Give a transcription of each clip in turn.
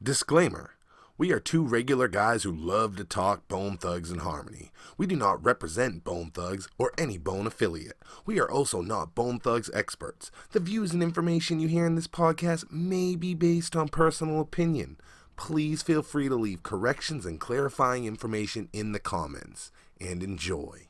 Disclaimer. We are two regular guys who love to talk Bone Thugs and Harmony. We do not represent Bone Thugs or any Bone affiliate. We are also not Bone Thugs experts. The views and information you hear in this podcast may be based on personal opinion. Please feel free to leave corrections and clarifying information in the comments. And enjoy.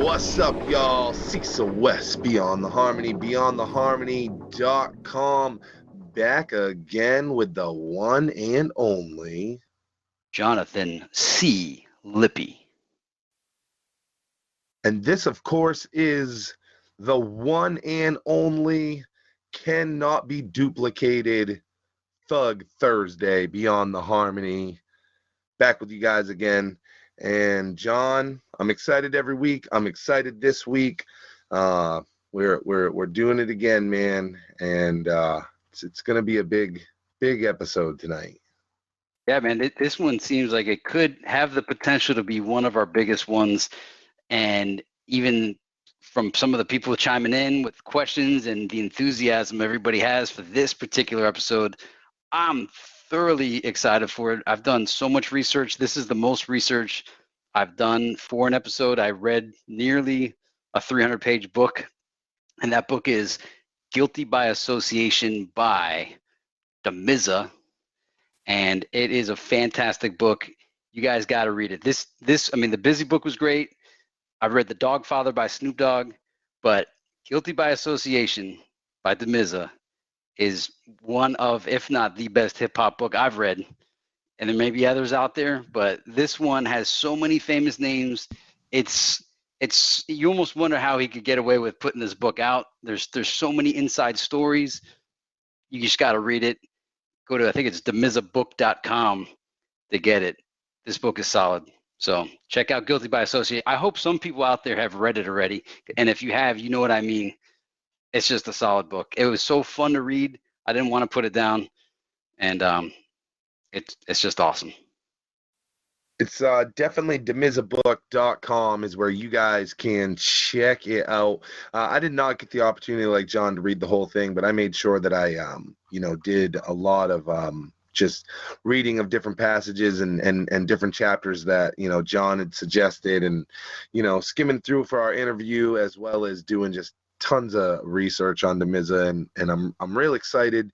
What's up, y'all? Cecil West, Beyond the Harmony, beyondtheharmony.com, back again with the one and only Jonathan C. Lippy. And this, of course, is the one and only, cannot be duplicated Thug Thursday, Beyond the Harmony. Back with you guys again. And John, I'm excited every week. I'm excited this week. We're doing it again, man. And it's gonna be a big episode tonight. Yeah, man, this one seems like it could have the potential to be one of our biggest ones. And even from some of the people chiming in with questions and the enthusiasm everybody has for this particular episode, I'm thoroughly excited for it. I've done so much research. This is the most research I've done for an episode. I read nearly a 300-page book, and that book is Guilty by Association by Damizza, and it is a fantastic book. You guys got to read it. I mean, the Busy Book was great. I read The Dogfather by Snoop Dogg, but Guilty by Association by Damizza is one of, if not the best hip-hop book I've read. And there may be others out there, but this one has so many famous names. It's you almost wonder how he could get away with putting this book out. There's so many inside stories. You just got to read it. Go to, I think it's damizzabook.com to get it. This book is solid. So check out Guilty by Association. I hope some people out there have read it already. And if you have, you know what I mean. It's just a solid book. It was so fun to read. I didn't want to put it down, and it's just awesome. It's definitely damizzabook.com is where you guys can check it out. I did not get the opportunity like John to read the whole thing, but I made sure that I did a lot of just reading of different passages and different chapters that John had suggested, and skimming through for our interview, as well as doing just tons of research on Damizza, and I'm real excited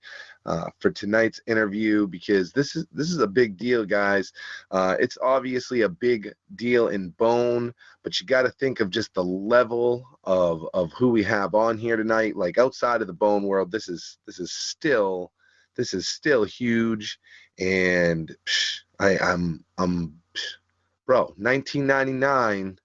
for tonight's interview, because this is a big deal, guys. It's obviously a big deal in Bone, but you got to think of just the level of who we have on here tonight. Like, outside of the Bone world, this is still huge. And I'm bro, 1999.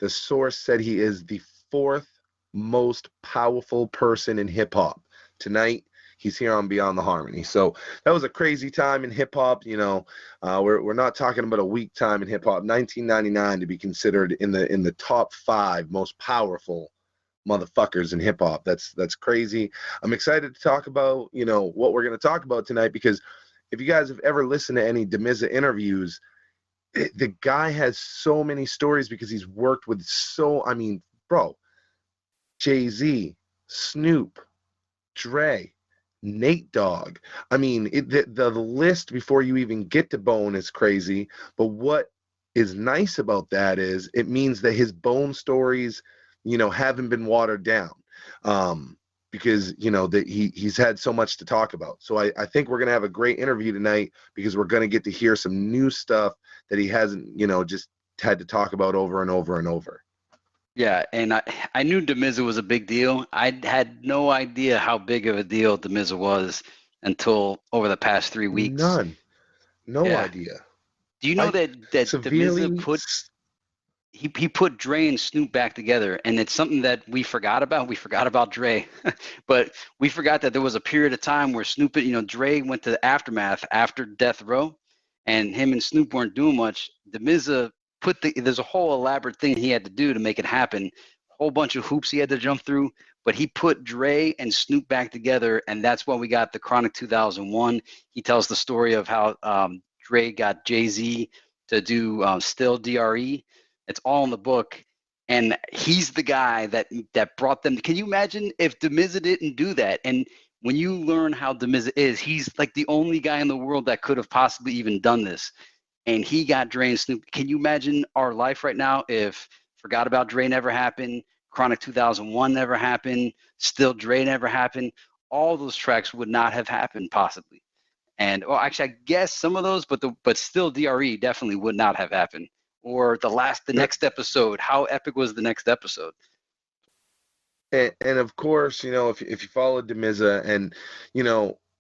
The source said he is the fourth most powerful person in hip hop. Tonight, he's here on Beyond the Harmony. So that was a crazy time in hip hop. We're not talking about a weak time in hip hop. 1999 to be considered in the top 5 most powerful motherfuckers in hip hop. That's crazy. I'm excited to talk about what we're going to talk about tonight, because if you guys have ever listened to any Damizza interviews, the guy has so many stories, because he's worked with Jay-Z, Snoop, Dre, Nate Dogg. I mean, the list before you even get to Bone is crazy. But what is nice about that is it means that his Bone stories, haven't been watered down. Because that he's had so much to talk about. So I think we're gonna have a great interview tonight, because we're gonna get to hear some new stuff that he hasn't just had to talk about over and over and over. Yeah, and I knew Damizza was a big deal. I had no idea how big of a deal Damizza was until over the past 3 weeks. None, no Yeah. idea. Do you know I that Damizza severely, put he put Dre and Snoop back together, and it's something that we forgot about. We forgot about Dre, but we forgot that there was a period of time where Snoop, Dre went to the aftermath after Death Row, and him and Snoop weren't doing much. Damizza there's a whole elaborate thing he had to do to make it happen, a whole bunch of hoops he had to jump through, but he put Dre and Snoop back together, and that's why we got the Chronic 2001. He tells the story of how Dre got Jay-Z to do Still DRE. It's all in the book, and he's the guy that brought them. Can you imagine if Damizza didn't do that? And when you learn how Damizza is, he's like the only guy in the world that could have possibly even done this. And he got Dre and Snoop. Can you imagine our life right now if Forgot About Dre never happened, Chronic 2001 never happened, Still Dre never happened? All those tracks would not have happened possibly. And well, actually, I guess some of those, but still, DRE definitely would not have happened. Or the next episode. How epic was the next episode? and of course, if you follow Damizza, and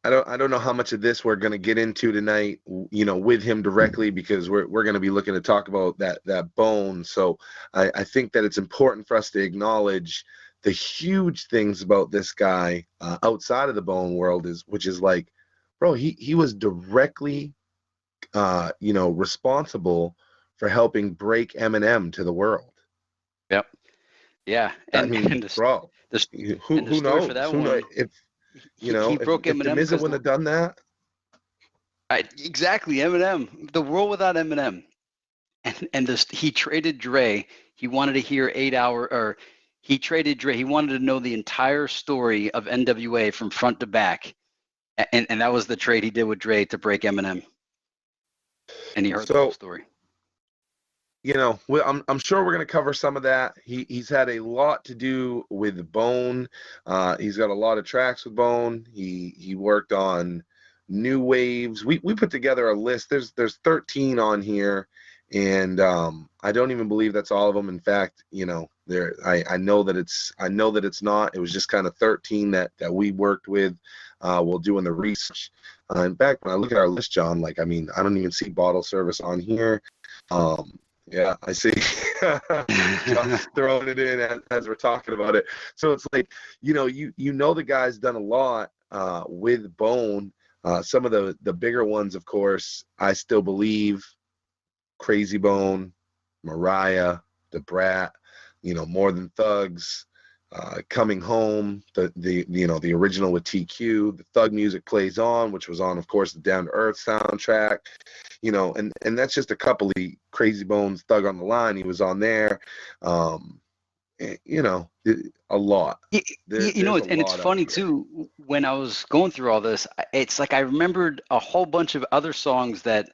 I don't know how much of this we're going to get into tonight, with him directly, because we're going to be looking to talk about that bone. So I think that it's important for us to acknowledge the huge things about this guy outside of the bone world, which is like, bro, he was directly responsible for helping break Eminem to the world. Yep. Yeah. I And mean, and the bro, the, who and the who story for knows? that Who knows one, if he broke if Eminem Damizza because wouldn't have done that? exactly Eminem, the world without Eminem, and this he traded Dre. He wanted to hear 8 hour or he traded Dre. He wanted to know the entire story of NWA from front to back, and that was the trade he did with Dre to break Eminem. And he heard the whole So story. I'm sure we're going to cover some of that. He's had a lot to do with Bone. He's got a lot of tracks with Bone. He worked on new waves. We put together a list. There's 13 on here, and I don't even believe that's all of them. In fact, there I know that it's not. It was just kind of 13 that we worked with while doing the research. In fact, when I look at our list, John, like, I mean, I don't even see Bottle Service on here. Yeah, I see. John's throwing it in as we're talking about it. So it's like, the guy's done a lot with Bone. Some of the bigger ones, of course, I still believe, Crazy Bone, Mariah, the Brat, More Than Thugs, Coming Home, the original with TQ, the Thug Music Plays On, which was on, of course, the Down to Earth soundtrack. And that's just a couple of Crazy Bones, Thug on the Line. He was on there. A lot. There's a And it's lot on funny here. too. When I was going through all this, it's like I remembered a whole bunch of other songs that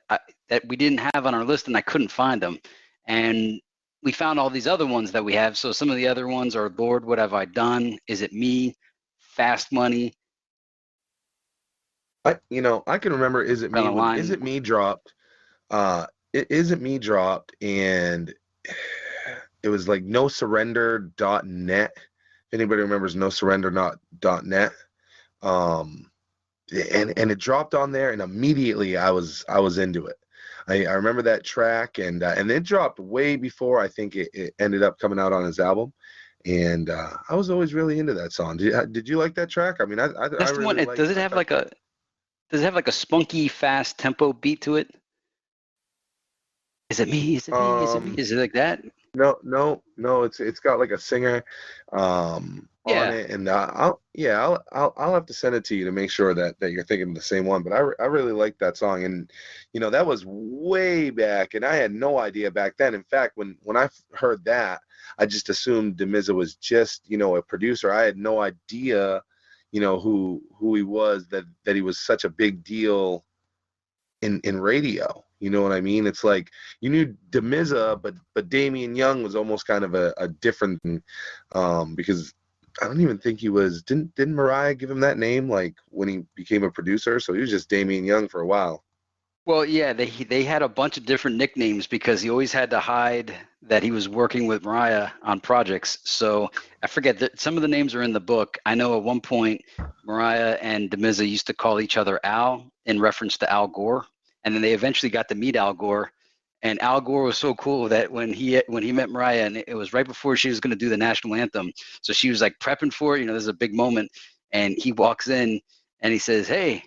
we didn't have on our list, and I couldn't find them. And we found all these other ones that we have. So some of the other ones are "Lord, What Have I Done?" "Is It Me?" "Fast Money." I can remember Is It Down Me the when Is line. It Me dropped. Is It Me dropped, and it was like nosurrender.net. If anybody remembers nosurrender.net. And it dropped on there, and immediately I was into it. I remember that track, and it dropped way before I think it ended up coming out on his album. And I was always really into that song. Did you like that track? I mean, I That's the one. really like. Does it have like a spunky, fast tempo beat to it? Is it me? Is it me? Is it me? Um, Is it like that? No, no, no. It's got like a singer on Yeah. it, and I'll have to send it to you to make sure that you're thinking of the same one. But I really like that song, and that was way back, and I had no idea back then. In fact, when I heard that, I just assumed Damizza was just a producer. I had no idea who he was, that he was such a big deal in radio. You know what I mean? It's like you knew Damizza, but Damian Young was almost kind of a different thing, because I don't even think he was. Didn't Mariah give him that name like when he became a producer? So he was just Damian Young for a while. Well, yeah, they had a bunch of different nicknames because he always had to hide that he was working with Mariah on projects. So I forget that some of the names are in the book. I know at one point Mariah and Damizza used to call each other Al in reference to Al Gore, and then they eventually got to meet Al Gore. And Al Gore was so cool that when he met Mariah, and it was right before she was going to do the national anthem, so she was like prepping for it. You know, this is a big moment, and he walks in and he says, "Hey,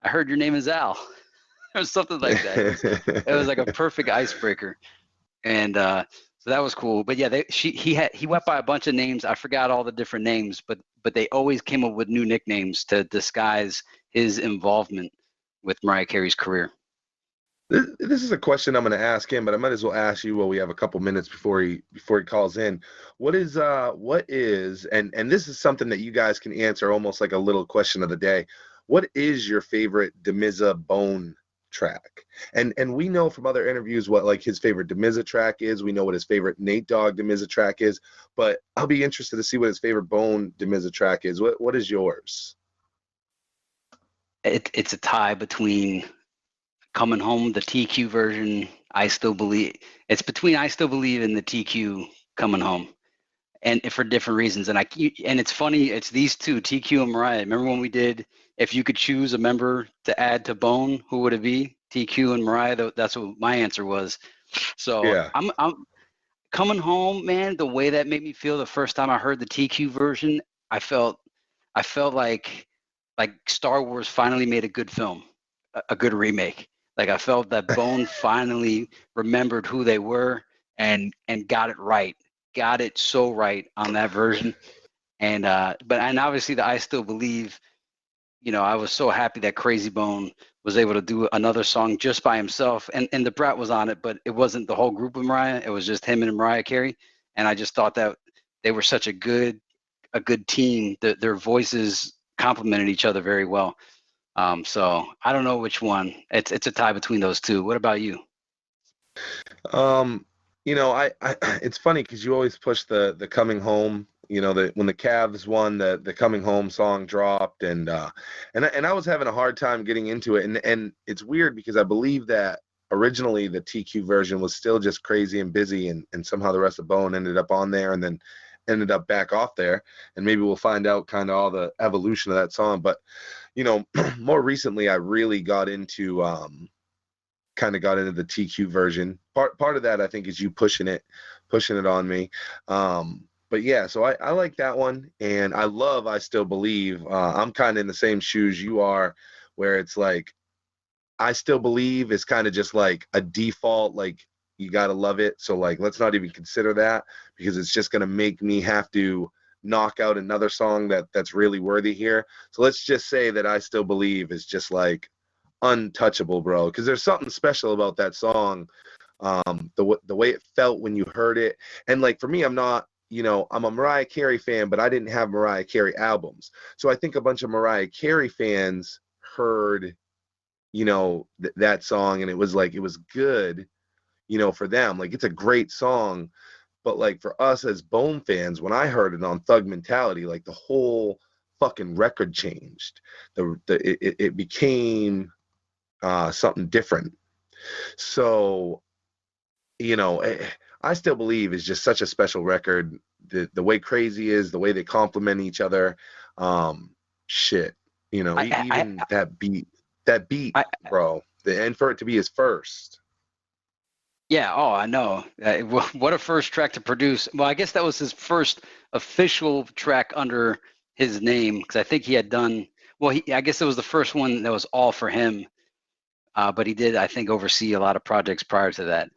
I heard your name is Al." Or something like that. It was like a perfect icebreaker, and so that was cool. But yeah, he went by a bunch of names. I forgot all the different names, but they always came up with new nicknames to disguise his involvement with Mariah Carey's career. This is a question I'm going to ask him, but I might as well ask you while we have a couple minutes before he calls in. What is and this is something that you guys can answer almost like a little question of the day. What is your favorite Damizza Bone track? And we know from other interviews what like his favorite Damizza track is. We know what his favorite Nate Dogg Damizza track is, but I'll be interested to see what his favorite Bone Damizza track is. What is yours? It's a tie between Coming Home, the TQ version. I Still Believe. It's between I Still Believe and the TQ Coming Home, and for different reasons. And it's funny. It's these two, TQ and Mariah. Remember when we did? If you could choose a member to add to Bone, who would it be? TQ and Mariah. That's what my answer was. So Yeah. I'm Coming Home, man. The way that made me feel the first time I heard the TQ version, I felt I felt like Star Wars finally made a good film, a good remake. Like I felt that Bone finally remembered who they were and got it right, got it so right on that version. And obviously the I Still Believe. I was so happy that Crazy Bone was able to do another song just by himself, and the Brat was on it, but it wasn't the whole group of Mariah. It was just him and Mariah Carey, and I just thought that they were such a good team. Their voices complemented each other very well. So I don't know which one. It's a tie between those two. What about you? Um, I it's funny because you always push the coming home. When the Cavs won, the coming home song dropped, and I was having a hard time getting into it, and it's weird because I believe that originally the TQ version was still just crazy and busy, and somehow the rest of Bone ended up on there, and then ended up back off there, and maybe we'll find out kind of all the evolution of that song. But more recently, I really got into the TQ version. Part of that I think is you pushing it on me. But yeah, so I like that one, and I love I Still Believe. I'm kind of in the same shoes you are, where it's like I Still Believe is kind of just like a default, like you gotta love it. So like let's not even consider that because it's just gonna make me have to knock out another song that's really worthy here. So let's just say that I Still Believe is just like untouchable, bro, because there's something special about that song. The way it felt when you heard it, and like for me, I'm a Mariah Carey fan, but I didn't have Mariah Carey albums, so I think a bunch of Mariah Carey fans heard that song, and it was like it was good, for them. Like it's a great song, but like for us as Bone fans, when I heard it on Thug Mentality, like the whole fucking record changed. It became something different. So, I Still Believe is just such a special record. The way Crazy is, the way they complement each other, shit. I, Even that beat, I, bro. And for it to be his first. Yeah, oh, I know. What a first track to produce. Well, I guess that was his first official track under his name because I think he had done, well, I guess it was the first one that was all for him. But he did, I think, oversee a lot of projects prior to that.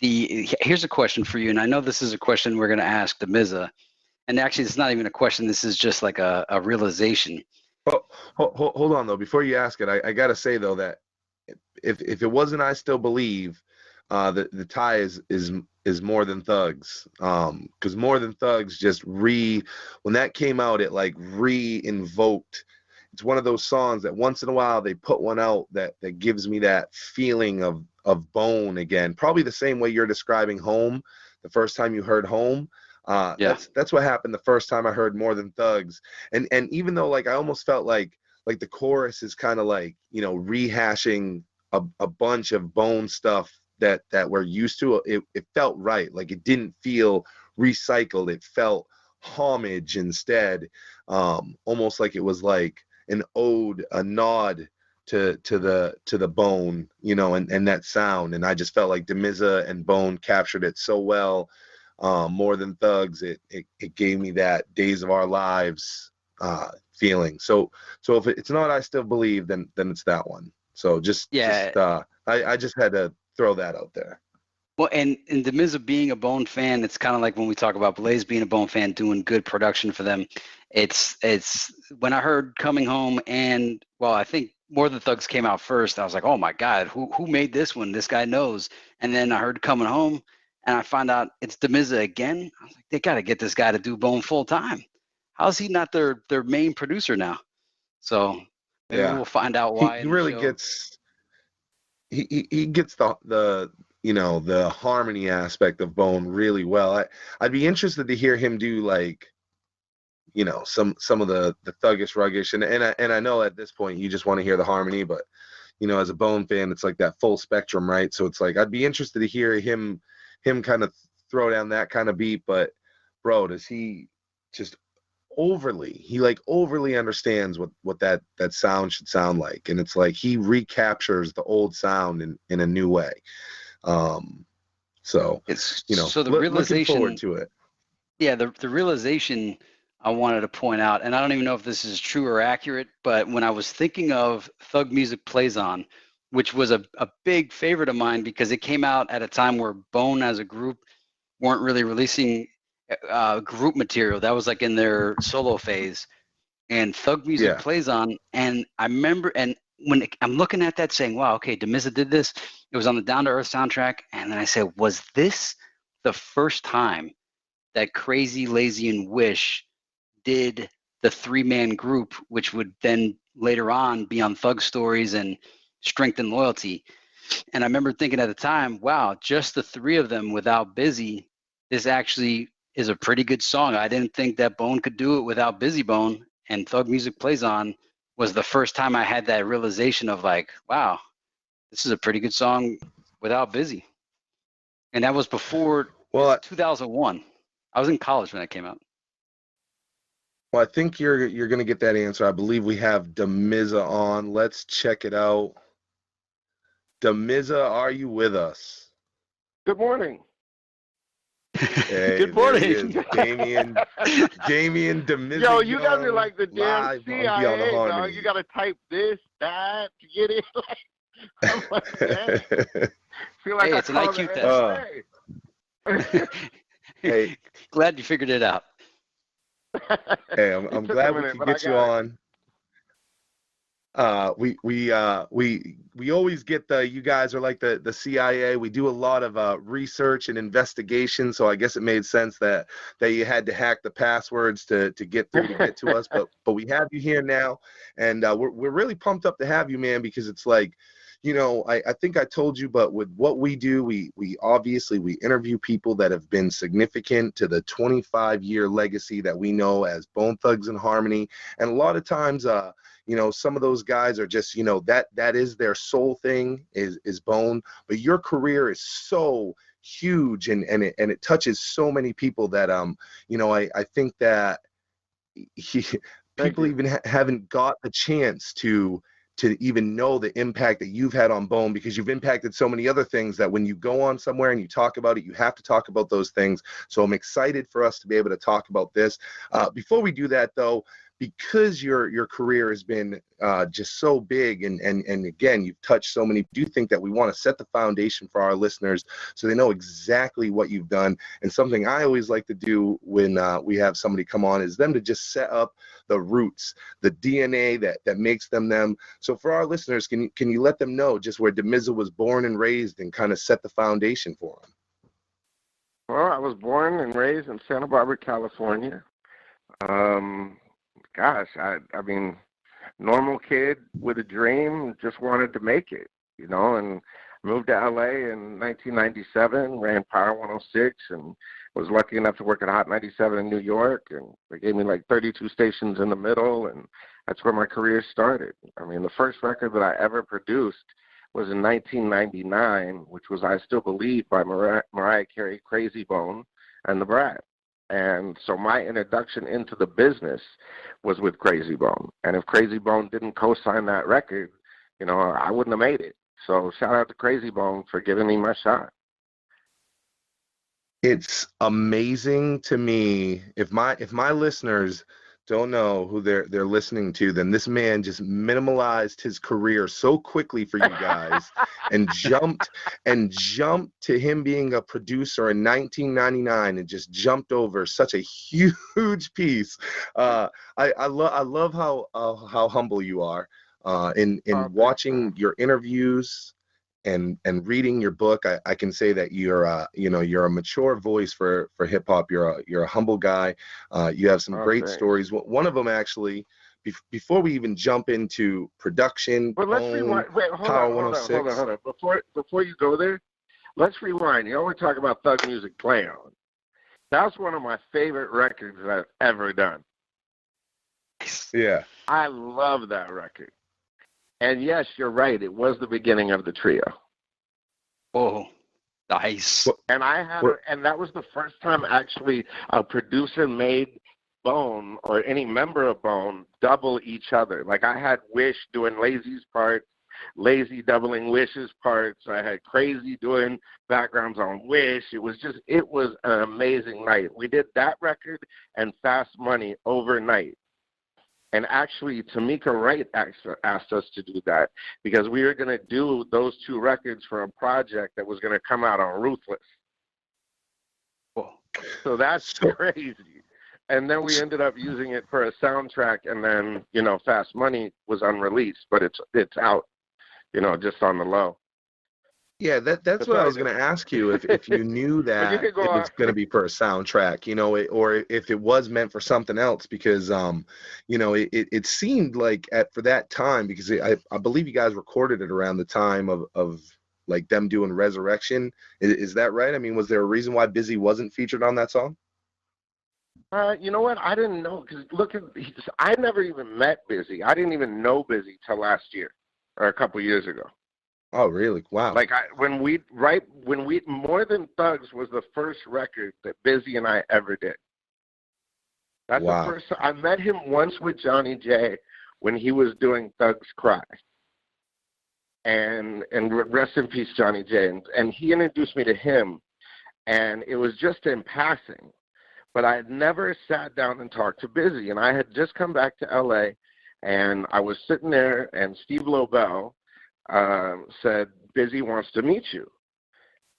Here's a question for you, and I know this is a question we're going to ask the Miza. And actually, it's not even a question. This is just like a realization. Oh, hold on though. Before you ask it, I gotta say though that if it wasn't I Still Believe, the tie is More Than Thugs. Because More Than Thugs just when that came out, it like re-invoked. It's one of those songs that once in a while they put one out that gives me that feeling of Bone again. Probably the same way you're describing Home, the first time you heard Home. Yeah. That's what happened the first time I heard More Than Thugs. And even though like I almost felt like the chorus is kind of like, rehashing a bunch of Bone stuff that we're used to. It felt right. Like it didn't feel recycled. It felt homage instead, almost like it was like an ode, a nod to the Bone, you know, and that sound. And I just felt like Damizza and Bone captured it so well. More than Thugs, it gave me that Days of Our Lives feeling. So if it's not I Still Believe, then it's that one. So I just had to throw that out there. Well, and Damizza being a Bone fan, it's kind of like when we talk about Blaze being a Bone fan, doing good production for them. It's when I heard Coming Home and, well, I think More Than Thugs came out first. I was like, oh my God, who made this one? This guy knows. And then I heard Coming Home, and I found out it's Damizza again. I was like, they got to get this guy to do Bone full time. How is he not their main producer now? So maybe we'll find out why. He really gets he gets the you know, the harmony aspect of Bone really well. I'd be interested to hear him do, like, you know, some of the thuggish, ruggish, and I know at this point you just want to hear the harmony, but you know, as a Bone fan, it's like that full spectrum, right? So it's like I'd be interested to hear him kind of throw down that kind of beat. But bro, does he just overly understands what that sound should sound like, and it's like he recaptures the old sound in a new way. So it's, you know, so the realization, looking forward to it. Yeah, the realization I wanted to point out, and I don't even know if this is true or accurate, but when I was thinking of Thug Music Plays On, which was a big favorite of mine because it came out at a time where Bone as a group weren't really releasing group material. That was like in their solo phase, and Thug Music Plays On. And I remember, and when I'm looking at that saying, wow, okay, Damizza did this. It was on the Down to Earth soundtrack. And then I said, was this the first time that Crazy, Lazy, and Wish did the 3-man group, which would then later on be on Thug Stories and Strength and Loyalty? And I remember thinking at the time, wow, just the 3 of them without Busy, this actually is a pretty good song. I didn't think that Bone could do it without Busy Bone, and Thug Music Plays On was the first time I had that realization of like, wow, this is a pretty good song without Busy. And that was before 2001. I was in college when that came out. Well, I think you're going to get that answer. I believe we have Damizza on. Let's check it out. Damizza, are you with us? Good morning. Hey, good morning. Damien Damizza. Yo, you guys are like the damn CIA, dog. You got to type this, that to get it. I'm like, yeah. Feel like it's an IQ test. Hey, glad you figured it out. Hey, I'm glad we could get you on. We always get you guys are like the CIA. We do a lot of research and investigation, so I guess it made sense that you had to hack the passwords to get through to get to us. But we have you here now, and we're really pumped up to have you, man, because it's like, you know, I think I told you, but with what we do, we obviously interview people that have been significant to the 25-year legacy that we know as Bone Thugs and Harmony. And a lot of times, you know, some of those guys are just, you know, that is their soul thing is Bone. But your career is so huge and it touches so many people that, you know, I think that people even haven't got the chance to even know the impact that you've had on Bone, because you've impacted so many other things that when you go on somewhere and you talk about it, you have to talk about those things. So I'm excited for us to be able to talk about this. Before we do that, though, because your career has been just so big and again, you've touched so many, do you think that we want to set the foundation for our listeners so they know exactly what you've done? And something I always like to do when we have somebody come on is them to just set up the roots, the DNA that makes them. So for our listeners, can you let them know just where Damizza was born and raised and kind of set the foundation for them? Well, I was born and raised in Santa Barbara, California. Gosh, I mean, normal kid with a dream, just wanted to make it, you know, and moved to LA in 1997, ran Power 106, and was lucky enough to work at Hot 97 in New York, and they gave me like 32 stations in the middle, and that's where my career started. I mean, the first record that I ever produced was in 1999, which was I Still Believe by Mariah Carey, Crazy Bone, and the Brat. And so my introduction into the business was with Crazy Bone. And if Crazy Bone didn't co-sign that record, you know, I wouldn't have made it. So shout out to Crazy Bone for giving me my shot. It's amazing to me. If my listeners don't know who they're listening to, then this man just minimalized his career so quickly for you guys and jumped to him being a producer in 1999 and just jumped over such a huge piece. I love how humble you are in watching your interviews and reading your book. I can say that you're a mature voice for hip hop. You're a humble guy. You have some great stories. One of them actually, before we even jump into production. But let's rewind. Wait, hold on. Before you go there, let's rewind. You always talk about Thug Music Play On. That's one of my favorite records that I've ever done. Yeah. I love that record. And yes, you're right. It was the beginning of the trio. Oh, nice. And and that was the first time actually a producer made Bone or any member of Bone double each other. Like I had Wish doing Lazy's parts, Lazy doubling Wish's parts. I had Crazy doing backgrounds on Wish. It was an amazing night. We did that record and Fast Money overnight. And actually, Tamika Wright asked us to do that because we were going to do those two records for a project that was going to come out on Ruthless. Cool. So that's crazy. And then we ended up using it for a soundtrack, and then, you know, Fast Money was unreleased, but it's out, you know, just on the low. Yeah, that's what I was going to ask you, if you knew that it was going to be for a soundtrack, you know, or if it was meant for something else, because, you know, it seemed like for that time, because I believe you guys recorded it around the time of like them doing Resurrection. Is that right? I mean, was there a reason why Busy wasn't featured on that song? You know what? I didn't know, because I never even met Busy. I didn't even know Busy till last year or a couple years ago. Oh, really? Wow. Like when we More Than Thugs was the first record that Busy and I ever did. That's the first. I met him once with Johnny J when he was doing Thugs Cry. And rest in peace, Johnny J. And he introduced me to him, and it was just in passing. But I had never sat down and talked to Busy, and I had just come back to L.A., and I was sitting there, and Steve Lobel said, Busy wants to meet you.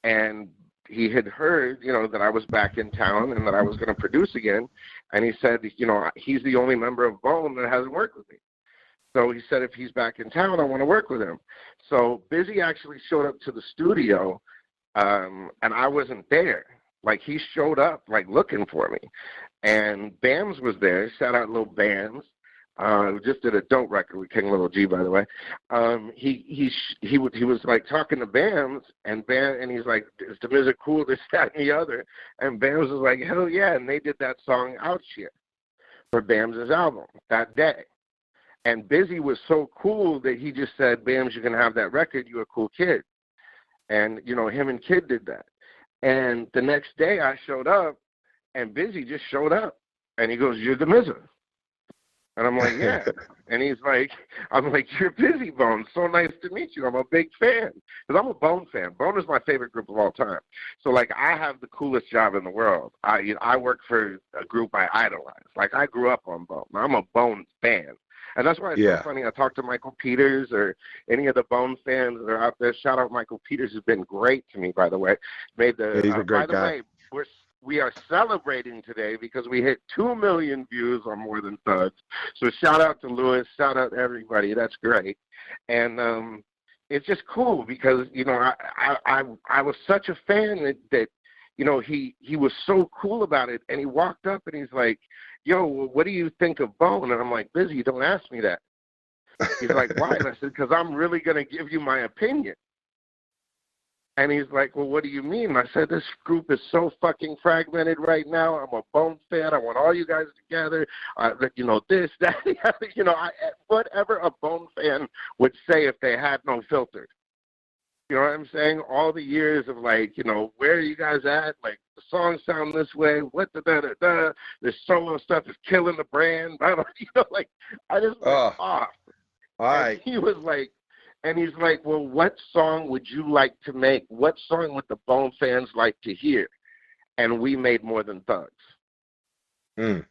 And he had heard, you know, that I was back in town and that I was going to produce again. And he said, you know, he's the only member of Bone that hasn't worked with me. So he said, if he's back in town, I want to work with him. So Busy actually showed up to the studio, and I wasn't there. Like, he showed up, like, looking for me. And Bams was there. Shout out Lil Bams. We just did a dope record with King Little G, by the way. He was like talking to Bams, and he's like, "Is Damizza cool? This, that, and the other." And Bams was like, "Hell yeah!" And they did that song "Out Here" for Bams' album that day. And Busy was so cool that he just said, "Bams, you can have that record. You're a cool kid." And you know, him and Kid did that. And the next day, I showed up, and Busy just showed up, and he goes, "You're Damizza." And I'm like, yeah. And he's like, I'm like, you're Busy Bone. So nice to meet you. I'm a big fan. Because I'm a Bone fan. Bone is my favorite group of all time. So, like, I have the coolest job in the world. I work for a group I idolize. Like, I grew up on Bone. I'm a Bone fan. And that's why it's so funny. I talk to Michael Peters or any of the Bone fans that are out there. Shout out Michael Peters, who's been great to me, by the way. He's a great guy. By the way, we are celebrating today because we hit 2 million views on More Than Thugs. So shout out to Lewis, shout out to everybody. That's great. And it's just cool because, you know, I was such a fan that you know, he was so cool about it. And he walked up and he's like, "Yo, what do you think of Bone?" And I'm like, "Busy, don't ask me that." He's like, "Why?" And I said, "Because I'm really going to give you my opinion." And he's like, "Well, what do you mean?" I said, "This group is so fucking fragmented right now. I'm a Bone fan. I want all you guys together. You know, this, that, you know, whatever a Bone fan would say if they had no filter. You know what I'm saying? All the years of like, you know, where are you guys at? Like the songs sound this way. What the da da da? This solo stuff is killing the brand. Blah, blah, you know, like I just went off. All And right. he was like, and he's like, well, what song would you like to make? What song would the Bone fans like to hear? And we made More Than Thugs. Mm.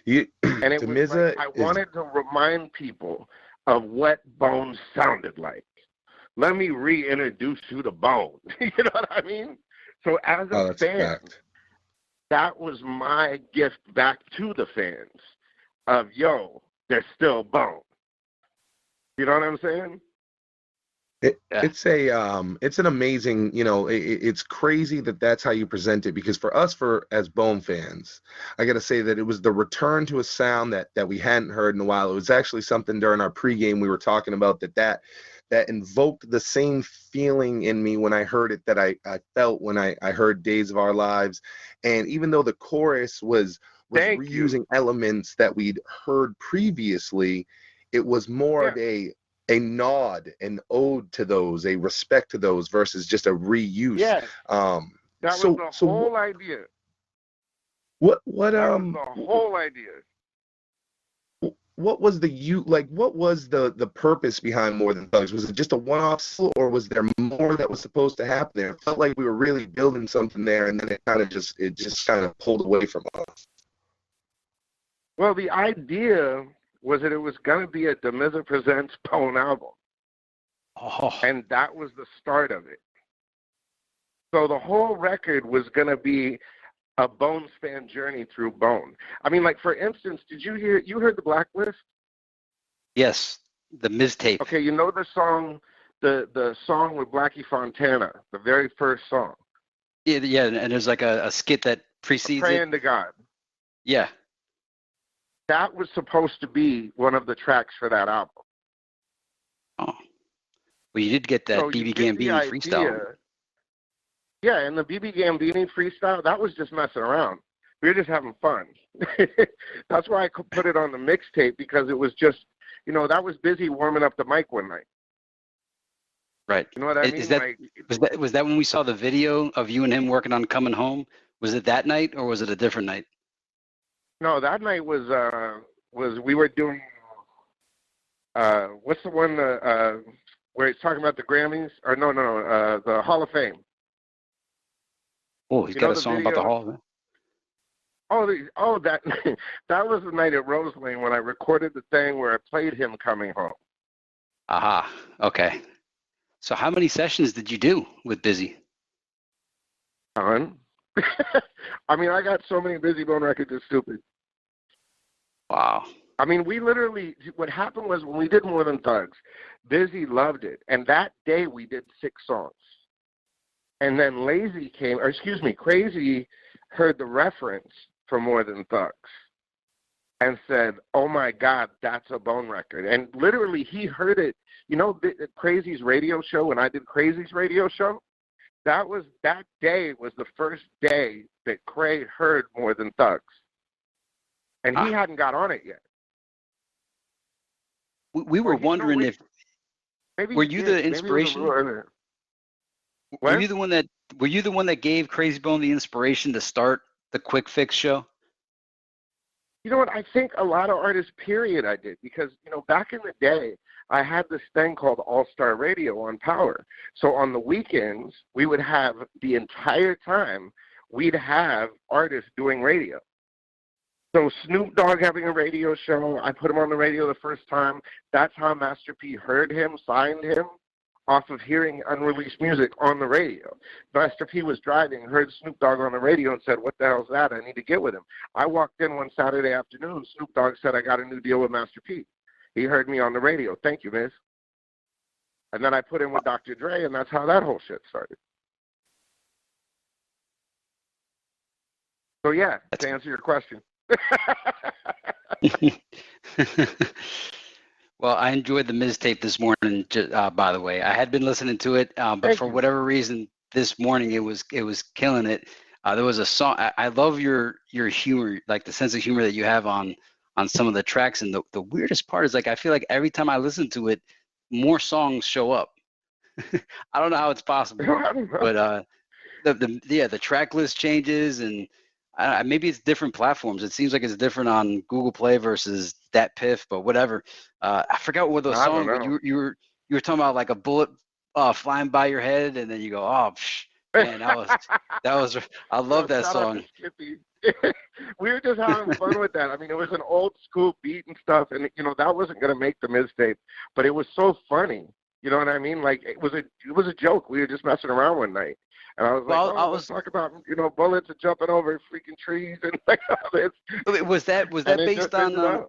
And it was Damizza like, I wanted to remind people of what Bone sounded like. Let me reintroduce you to Bone. You know what I mean? So as a fan, that was my gift back to the fans of, yo, there's still Bone. You know what I'm saying? It's an amazing, you know, it's crazy that that's how you present it, because for us, as Bone fans, I got to say that it was the return to a sound that we hadn't heard in a while. It was actually something during our pregame we were talking about that invoked the same feeling in me when I heard it that I felt when I heard Days of Our Lives. And even though the chorus was reusing elements that we'd heard previously, it was more of a nod, an ode to those, a respect to those, versus just a reuse. Yes. That was the whole idea. What that was the whole idea. What was the purpose behind More Than Thugs? Was it just a one-off, or was there more that was supposed to happen there? It felt like we were really building something there, and then it just kind of pulled away from us. Well, the idea was that it was going to be a Damizza Presents Bone album. Oh. And that was the start of it. So the whole record was going to be a Bones fan journey through Bone. I mean, like, for instance, you heard The Blacklist? Yes, the mistape. Okay, you know the song, the song with Blackie Fontana, the very first song? Yeah, and there's like a skit that precedes Praying to God. Yeah. That was supposed to be one of the tracks for that album. Oh. Well, you did get that BB Gambini freestyle. Yeah, and the BB Gambini freestyle, that was just messing around. We were just having fun. That's why I could put it on the mixtape, because it was just, you know, that was busy warming up the mic one night. Right. You know what I mean? Was that when we saw the video of you and him working on Coming Home? Was it that night, or was it a different night? No, that night was we were doing what's the one where he's talking about the Grammys, or no, the Hall of Fame. Oh, he's got a song about the Hall. That that was the night at Rose Lane when I recorded the thing where I played him Coming Home. Aha. Okay. So how many sessions did you do with Busy? Ton. I mean, I got so many Busy Bone records, it's stupid. Wow. I mean, we literally, what happened was when we did More Than Thugs, Busy loved it. And that day we did 6 songs. And then Crazy heard the reference for More Than Thugs and said, oh my God, that's a Bone record. And literally he heard it, you know, Crazy's radio show, when I did Crazy's radio show, that day was the first day that Cray heard More Than Thugs. And he hadn't got on it yet. We were wondering if were you the inspiration? Were you the one that gave Crazy Bone the inspiration to start the Quick Fix show? You know what? I think a lot of artists, period, I did, because, you know, back in the day, I had this thing called All-Star Radio on Power. So on the weekends, we would have the entire time, we'd have artists doing radio. So Snoop Dogg having a radio show, I put him on the radio the first time. That's how Master P heard him, signed him, off of hearing unreleased music on the radio. Master P was driving, heard Snoop Dogg on the radio and said, what the hell's that? I need to get with him. I walked in one Saturday afternoon. Snoop Dogg said, I got a new deal with Master P. He heard me on the radio. Thank you, miss. And then I put in with Dr. Dre, and that's how that whole shit started. So, yeah, to answer your question. Well, I enjoyed the mistape this morning, by the way. I had been listening to it, but for whatever reason, this morning it was killing it. There was a song. I love your humor, like the sense of humor that you have on some of the tracks. And the weirdest part is, like, I feel like every time I listen to it, more songs show up. I don't know how it's possible, I don't know. but the track list changes, and maybe it's different platforms. It seems like it's different on Google Play versus Dat Piff, but whatever. I forgot what those I don't songs, but know. you were talking about like a bullet flying by your head, and then you go, oh, man, that was I love that Shout out song. to Skippy. We were just having fun with that. I mean, it was an old school beat and stuff, and that wasn't gonna make the mixtape, but it was so funny. You know what I mean? Like it was a joke. We were just messing around one night, and I was like, let's talk about bullets and jumping over freaking trees and like all this. Was that based on?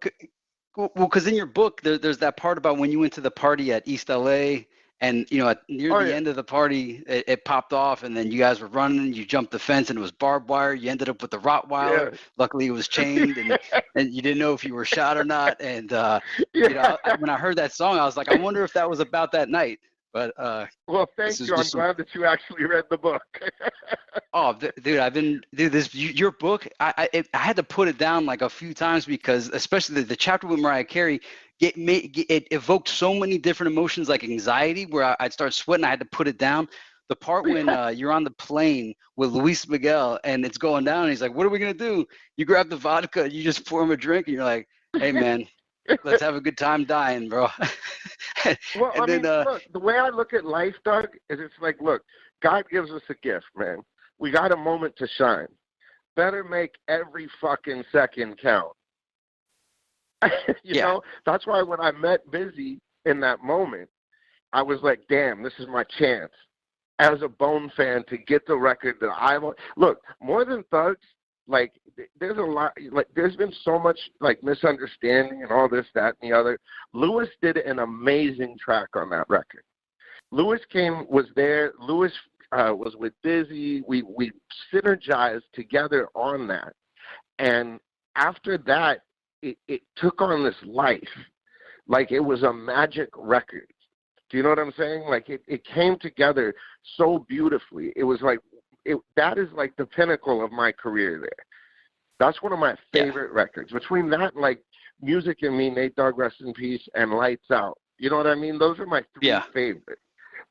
Well, because in your book there's that part about when you went to the party at East LA. And, near the end of the party, it popped off, and then you guys were running. You jumped the fence, and it was barbed wire. You ended up with the Rottweiler. Yeah. Luckily, it was chained, and you didn't know if you were shot or not. And, when I heard that song, I was like, I wonder if that was about that night. But well, thank you. I'm glad that you actually read the book. Oh, dude, your book. I had to put it down like a few times because, especially the chapter with Mariah Carey, it evoked so many different emotions like anxiety, where I'd start sweating. I had to put it down. The part when you're on the plane with Luis Miguel and it's going down, and he's like, "What are we gonna do?" You grab the vodka, you just pour him a drink, and you're like, "Hey, man." Let's have a good time dying, bro. Well, look, the way I look at life, Doug, is it's like, look, God gives us a gift, man. We got a moment to shine. Better make every fucking second count. you know, that's why when I met Busy in that moment, I was like, damn, this is my chance as a Bone fan to get the record that I want. Look, More Than Thugs, like, there's a lot, like, there's been so much, like, misunderstanding and all this, that, and the other. Lewis did an amazing track on that record. Lewis was there. Lewis was with Busy. We synergized together on that. And after that, it took on this life. Like, it was a magic record. Do you know what I'm saying? Like, it came together so beautifully. It was like, that is like the pinnacle of my career there. That's one of my favorite records. Between that, like Music and Me, Nate Dogg, rest in peace, and Lights Out. You know what I mean? Those are my three favorites.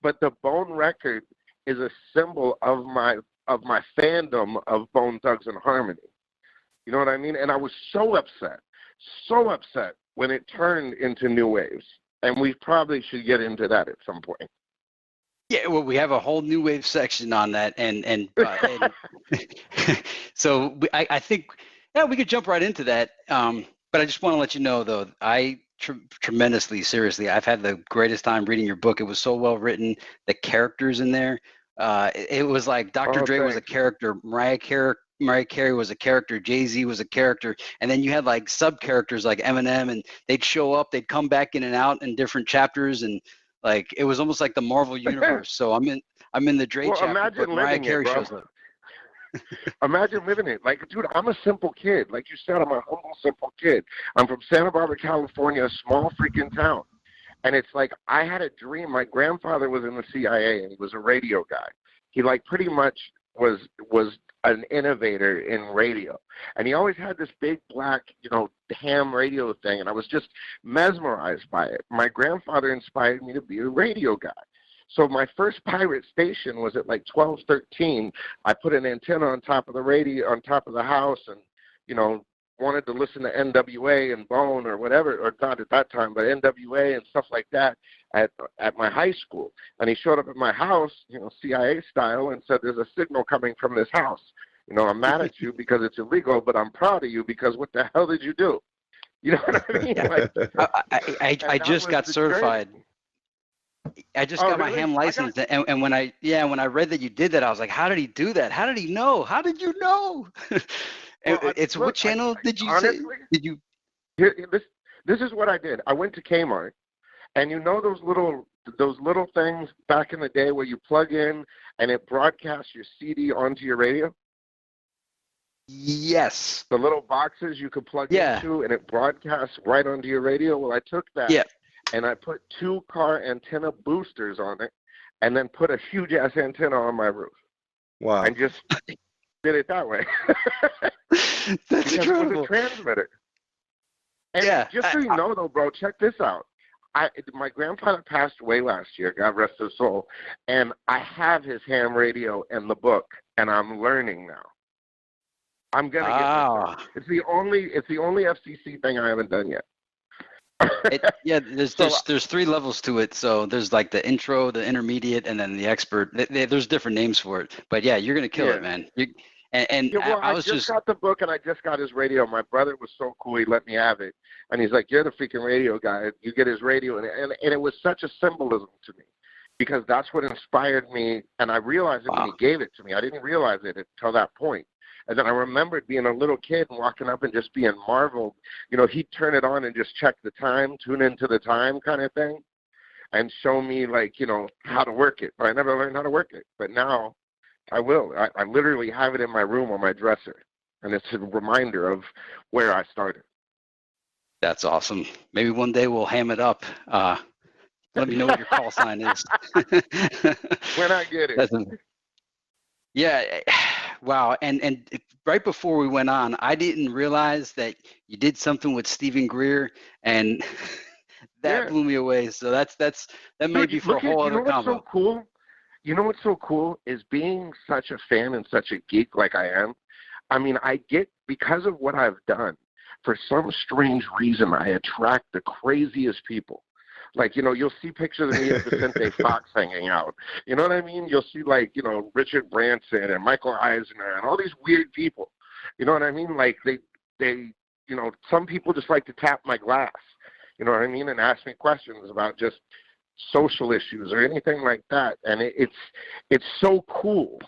But the Bone record is a symbol of my fandom of Bone Thugs and Harmony. You know what I mean? And I was so upset when it turned into New Waves. And we probably should get into that at some point. Yeah, well, we have a whole New Wave section on that, and so I think we could jump right into that. But I just want to let you know, though, I tremendously, seriously, I've had the greatest time reading your book. It was so well written. The characters in there, it was like Dr. Dre was a character, Mariah Carey was a character, Jay-Z was a character, and then you had like sub characters like Eminem, and they'd show up, they'd come back in and out in different chapters, and like it was almost like the Marvel universe. So I'm in the Dre chapter, but Mariah Carey shows up. Imagine living it. Like, dude, I'm a simple kid. Like you said, I'm a humble, simple kid. I'm from Santa Barbara, California, a small freaking town. And it's like I had a dream. My grandfather was in the CIA, and he was a radio guy. He like pretty much was an innovator in radio. And he always had this big black, ham radio thing, and I was just mesmerized by it. My grandfather inspired me to be a radio guy. So my first pirate station was at like 12, 13. I put an antenna on top of the radio, on top of the house, and, wanted to listen to NWA and Bone or whatever, or not at that time, but NWA and stuff like that at my high school. And he showed up at my house, CIA style, and said, "There's a signal coming from this house. I'm mad at you because it's illegal, but I'm proud of you because what the hell did you do?" You know what I mean? Like, I just got certified. I just got my ham license, and when I read that you did that, I was like, how did he do that? How did he know? How did you know? Look, what channel did you honestly, say? Did you? This is what I did. I went to Kmart, and those little things back in the day where you plug in and it broadcasts your CD onto your radio. Yes. The little boxes you could plug into, and it broadcasts right onto your radio. Well, I took that. Yeah. And I put 2 car antenna boosters on it, and then put a huge ass antenna on my roof. Wow! And just did it that way. That's incredible. It was a transmitter. And just so you know, though, bro, check this out. my grandfather passed away last year, God rest his soul, and I have his ham radio and the book, and I'm learning now. I'm gonna get this done. It's the only FCC thing I haven't done yet. There's three levels to it. So there's like the intro, the intermediate, and then the expert. There's different names for it. But yeah, you're gonna kill it, man. I just got the book and I just got his radio. My brother was so cool, he let me have it, and he's like, "You're the freaking radio guy. You get his radio," and it was such a symbolism to me, because that's what inspired me. And I realized it when he gave it to me. I didn't realize it until that point. And then I remembered being a little kid and walking up and just being marveled. You know, he'd turn it on and just check the time, tune into the time kind of thing, and show me, like, you know, how to work it. But I never learned how to work it. But now I will. I literally have it in my room on my dresser. And it's a reminder of where I started. That's awesome. Maybe one day we'll ham it up. Let me know what your call sign is. When I get it. Yeah. Wow. And right before we went on, I didn't realize that you did something with Stephen Greer, and that blew me away. So that may be for a whole other combo. So cool? You know what's so cool is being such a fan and such a geek like I am. I mean, because of what I've done, for some strange reason, I attract the craziest people. Like, you know, you'll see pictures of me and Vicente Fox hanging out. You know what I mean? You'll see, like, you know, Richard Branson and Michael Eisner and all these weird people. You know what I mean? Like, they you know, some people just like to tap my glass, you know what I mean, and ask me questions about just social issues or anything like that. And it's so cool.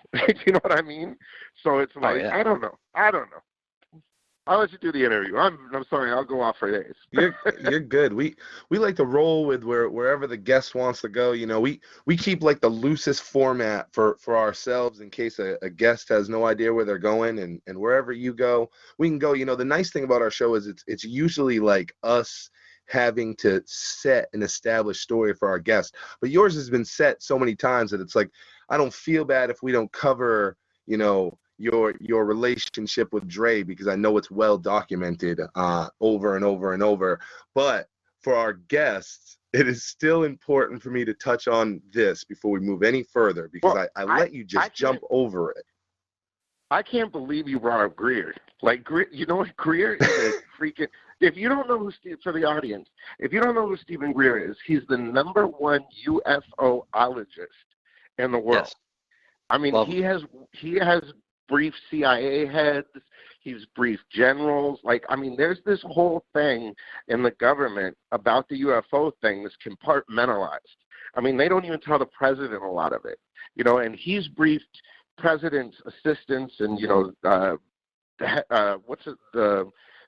You know what I mean? So it's like, I don't know. I'll let you do the interview. I'm sorry. I'll go off for days. You're good. We like to roll with wherever the guest wants to go. You know, we keep like the loosest format for ourselves in case a guest has no idea where they're going, and wherever you go, we can go. You know, the nice thing about our show is it's usually like us having to set an established story for our guest, but yours has been set so many times that it's like I don't feel bad if we don't cover, you know, your relationship with Dre, because I know it's well documented over and over and over. But for our guests, it is still important for me to touch on this before we move any further, because I let you just jump over it. I can't believe you brought up Greer. Like, Greer, you know what? Greer is a freaking... If you don't know for the audience, if you don't know who Stephen Greer is, he's the #1 UFOologist in the world. Yes. I mean, he has briefed CIA heads, he's briefed generals. Like, I mean, there's this whole thing in the government about the UFO thing that's compartmentalized. I mean, they don't even tell the president a lot of it, you know, and he's briefed president's assistants and, you know,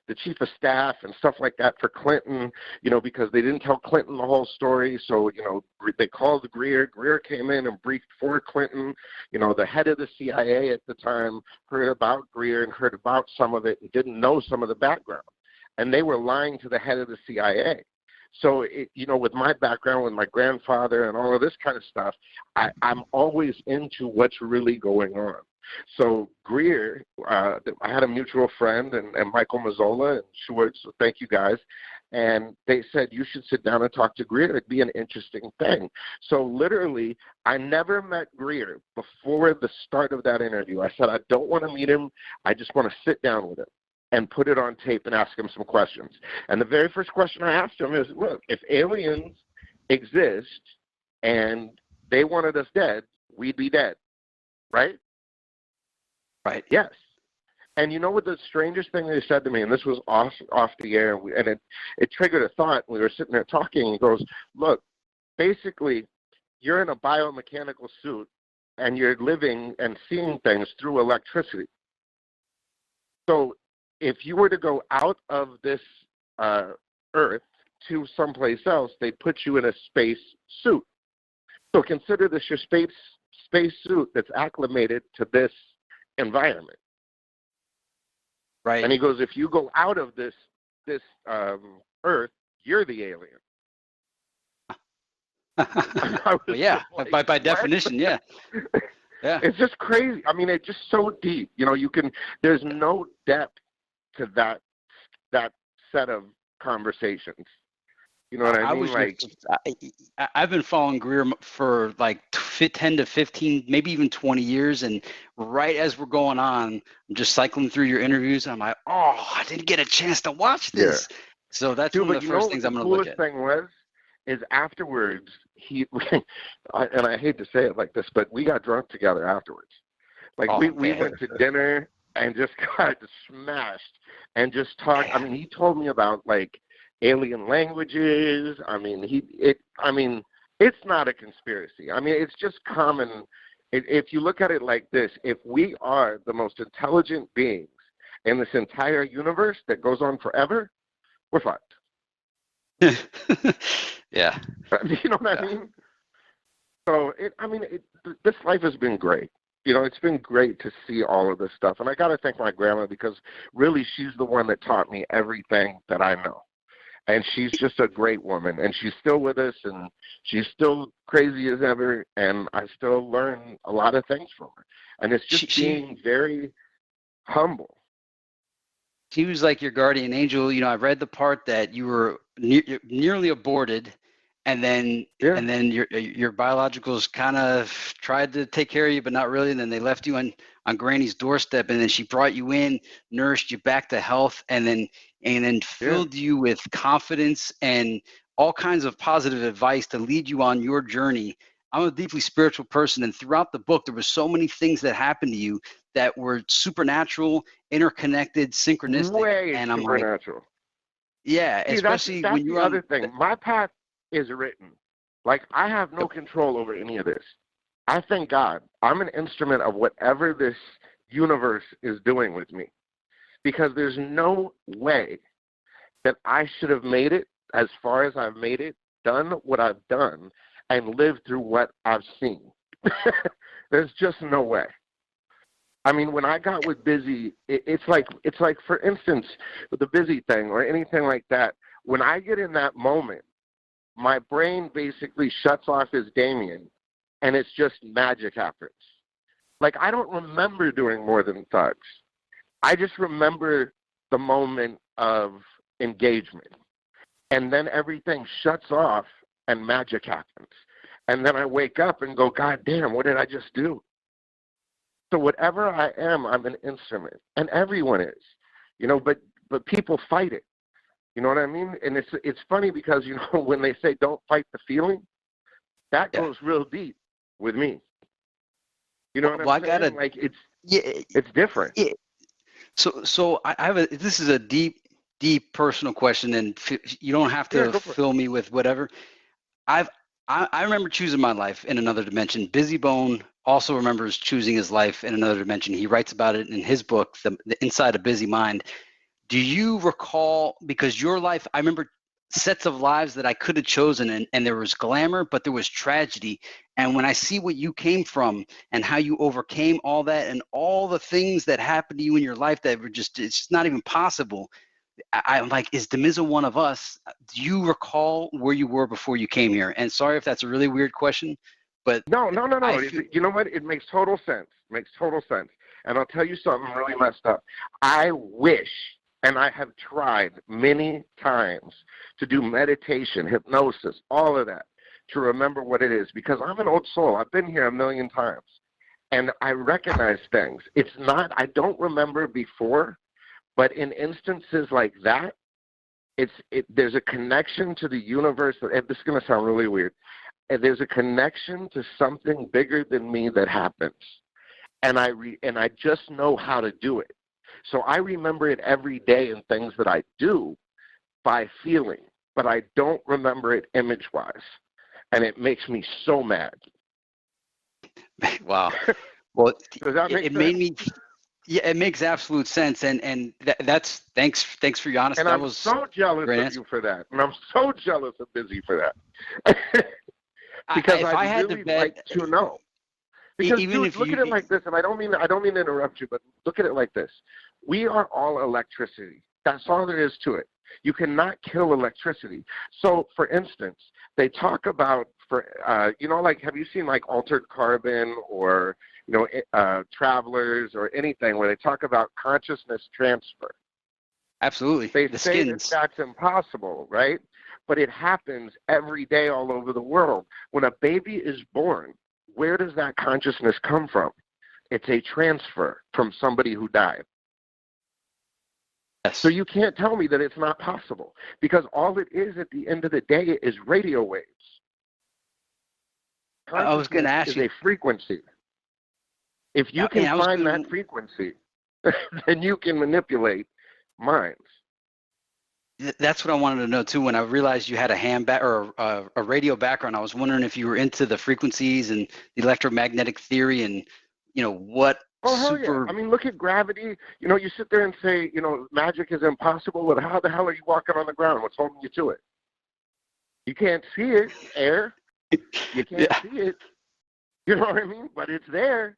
the chief of staff and stuff like that for Clinton, you know, because they didn't tell Clinton the whole story. So, you know, they called Greer. Greer came in and briefed for Clinton. You know, the head of the CIA at the time heard about Greer and heard about some of it and didn't know some of the background. And they were lying to the head of the CIA. So, you know, with my background, with my grandfather and all of this kind of stuff, I'm always into what's really going on. So Greer, I had a mutual friend and Michael Mazzola and Schwartz, so thank you guys. And they said, you should sit down and talk to Greer. It'd be an interesting thing. So literally, I never met Greer before the start of that interview. I said, I don't want to meet him. I just want to sit down with him and put it on tape and ask him some questions. And the very first question I asked him is, look, if aliens exist and they wanted us dead, we'd be dead, right? Right. Yes. And you know what the strangest thing they said to me, and this was off the air, and it triggered a thought. We were sitting there talking, and he goes, look, basically, you're in a biomechanical suit, and you're living and seeing things through electricity. So if you were to go out of this Earth to someplace else, they'd put you in a space suit. So consider this your space suit that's acclimated to this environment. Right. And he goes, if you go out of this Earth, you're the alien. Well, yeah, like, by definition, yeah. Yeah. It's just crazy. I mean, it's just so deep. You know, there's no depth to that set of conversations. You know what I I mean? was your, I've been following Greer for like 10 to 15, maybe even 20 years. And right as we're going on, I'm just cycling through your interviews. And I'm like, oh, I didn't get a chance to watch Yeah. this. So that's Dude, one of but the you know first what things the I'm going to look coolest at. thing was? Is afterwards, and I hate to say it like this, but we got drunk together afterwards. Like Oh, we man. went to dinner and just got smashed and just talked. I mean, he told me about like alien languages. I mean, it's not a conspiracy. I mean, it's just common. If you look at it like this, if we are the most intelligent beings in this entire universe that goes on forever, we're fucked. Yeah. You know what I mean? So, this life has been great. You know, it's been great to see all of this stuff. And I got to thank my grandma because really she's the one that taught me everything that I know. And she's just a great woman. And she's still with us. And she's still crazy as ever. And I still learn a lot of things from her. And it's just being very humble. She was like your guardian angel. You know, I read the part that you were nearly aborted, and then your biologicals kind of tried to take care of you, but not really. And then they left you on Granny's doorstep, and then she brought you in, nourished you back to health, and then filled you with confidence and all kinds of positive advice to lead you on your journey. I'm a deeply spiritual person, and throughout the book, there were so many things that happened to you that were supernatural, interconnected, synchronistic. Way and I'm supernatural. like, yeah, See, especially that's when you're the on other thing. My path is written. Like, I have no control over any of this. I thank God I'm an instrument of whatever this universe is doing with me. Because there's no way that I should have made it as far as I've made it, done what I've done, and lived through what I've seen. There's just no way. I mean, when I got with Busy, it's like, for instance, with the Busy thing or anything like that, when I get in that moment, my brain basically shuts off as Damien, and it's just magic happens. Like, I don't remember doing more than thugs. I just remember the moment of engagement. And then everything shuts off, and magic happens. And then I wake up and go, God damn, what did I just do? So whatever I am, I'm an instrument, and everyone is, you know. But people fight it, you know what I mean? And it's funny because, you know, when they say don't fight the feeling, that goes real deep with me. You know what I'm saying? Like it's different. Yeah. So I have this is a deep personal question, and you don't have to fill me with whatever. I remember choosing my life in another dimension. Busy Bone also remembers choosing his life in another dimension. He writes about it in his book, The Inside of Busy Mind. Do you recall, because your life, I remember sets of lives that I could have chosen, and there was glamour, but there was tragedy. And when I see what you came from and how you overcame all that and all the things that happened to you in your life that were just, it's not even possible. I'm like, is Damizza one of us? Do you recall where you were before you came here? And sorry if that's a really weird question, but no. You know what? It makes total sense. Makes total sense. And I'll tell you something really messed up. I wish, and I have tried many times to do meditation, hypnosis, all of that, to remember what it is, because I'm an old soul. I've been here a million times, and I recognize things. It's not, I don't remember before. But in instances like that, there's a connection to the universe. And this is going to sound really weird. And there's a connection to something bigger than me that happens, and I just know how to do it. So I remember it every day in things that I do by feeling, but I don't remember it image-wise, and it makes me so mad. Wow. Well, does that make sense? Made me. Yeah, it makes absolute sense, and that's thanks for your honesty. And I'm so jealous of you for that, and I'm so jealous of Busy for that. Because I really like to know. Because even dude, look at it like this, and I don't mean to interrupt you, but look at it like this: we are all electricity. That's all there is to it. You cannot kill electricity. So, for instance, they talk about like, have you seen like Altered Carbon or Travelers or anything where they talk about consciousness transfer? Absolutely. They say that that's impossible, right? but it happens every day all over the world. When a baby is born, where does that consciousness come from? It's a transfer from somebody who died. Yes. So you can't tell me that it's not possible, because all it is at the end of the day is radio waves. I was going to ask you. Is a frequency. If you can find that frequency, then you can manipulate minds. That's what I wanted to know too. When I realized you had a radio background, I was wondering if you were into the frequencies and the electromagnetic theory, and what. Oh, hell yeah. I mean, look at gravity. You sit there and say, magic is impossible. Well, how the hell are you walking on the ground? What's holding you to it? You can't see it, air. You can't see it. You know what I mean? But it's there.